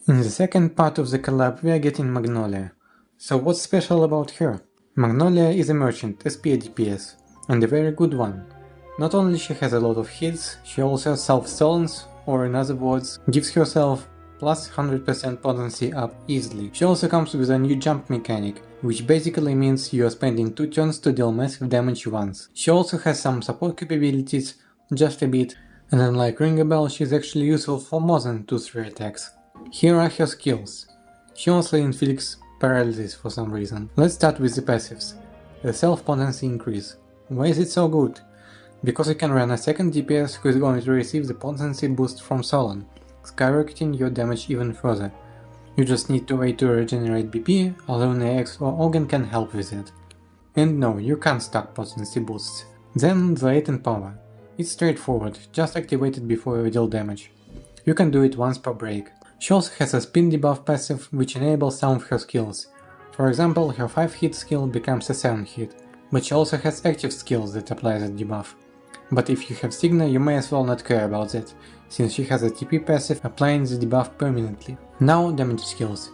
In the second part of the collab we are getting Magnolia. So what's special about her? Magnolia is a merchant, a spear DPS, and a very good one. Not only she has a lot of hits, she also self-solens, or in other words, gives herself plus 100% potency up easily. She also comes with a new jump mechanic, which basically means you are spending 2 turns to deal massive damage once. She also has some support capabilities, just a bit, and unlike Ring a Bell, she is actually useful for more than 2-3 attacks. Here are her skills. She also inflicts paralysis for some reason. Let's start with the passives. The self-potency increase. Why is it so good? Because you can run a second DPS who is going to receive the potency boost from Solan, skyrocketing your damage even further. You just need to wait to regenerate BP, Alone X or Organ can help with it. And no, you can't stack potency boosts. Then the latent power. It's straightforward, just activate it before you deal damage. You can do it once per break. She also has a spin debuff passive which enables some of her skills. For example, her 5 hit skill becomes a 7 hit, but she also has active skills that apply that debuff. But if you have Signa, you may as well not care about that, since she has a TP passive applying the debuff permanently. Now damage skills.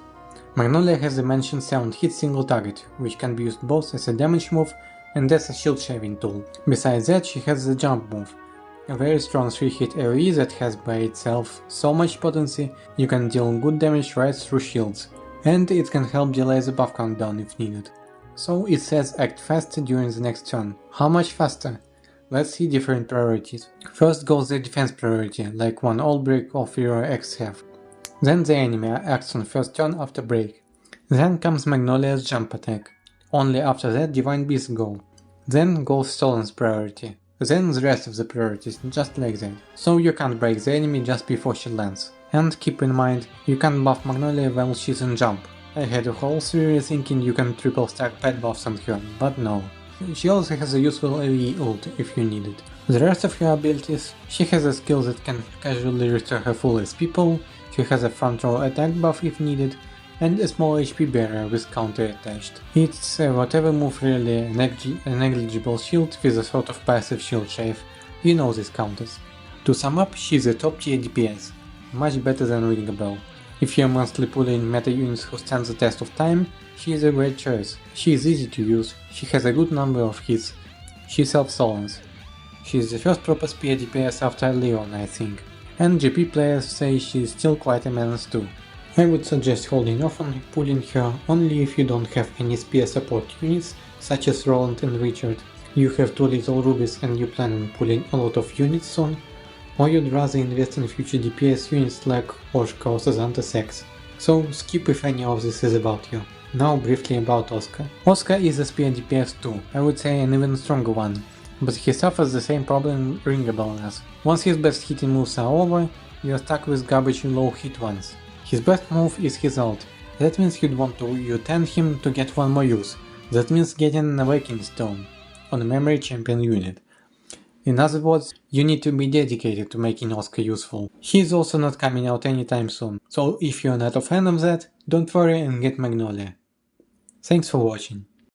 Magnolia has the mentioned 7 hit single target, which can be used both as a damage move and as a shield shaving tool. Besides that, she has the jump move, a very strong 3 hit AoE that has by itself so much potency you can deal good damage right through shields, and it can help delay the buff countdown if needed. So it says act faster during the next turn. How much faster? Let's see different priorities. First goes the defense priority, like one old break or Furrier X have. Then the enemy acts on first turn after break. Then comes Magnolia's jump attack. Only after that Divine Beast go. Then goes Solan's priority. Then the rest of the priorities, just like that. So you can't break the enemy just before she lands. And keep in mind, you can't buff Magnolia while she's in jump. I had a whole series thinking you can triple stack pet buffs on her, but no. She also has a useful AoE ult if you need it. The rest of her abilities, she has a skill that can casually restore her full SP pool, she has a front row attack buff if needed, and a small HP barrier with counter attached. It's whatever move really, a negligible shield with a sort of passive shield shave, you know these counters. To sum up, she's a top tier DPS, much better than Ring a Bell. If you're mostly pulling meta units who stand the test of time, she is a great choice. She is easy to use, she has a good number of hits, she self-solens. She is the first proper spear DPS after Leon, I think, and GP players say she is still quite a menace too. I would suggest holding off on pulling her only if you don't have any spear support units, such as Roland and Richard, you have 2 little rubies and you plan on pulling a lot of units soon, or you'd rather invest in future DPS units like Oshka or Sazanta's X. So skip if any of this is about you. Now briefly about Oscar. Oscar is a spear DPS too, I would say an even stronger one, but he suffers the same problem Ring a Bell has. Once his best hitting moves are over, you are stuck with garbage low hit ones. His best move is his ult, that means you'd want to U-10 him to get one more use, that means getting an Awakening Stone on a memory champion unit. In other words, you need to be dedicated to making Oscar useful. He is also not coming out anytime soon, so if you're not a fan of that, don't worry and get Magnolia. Thanks for watching.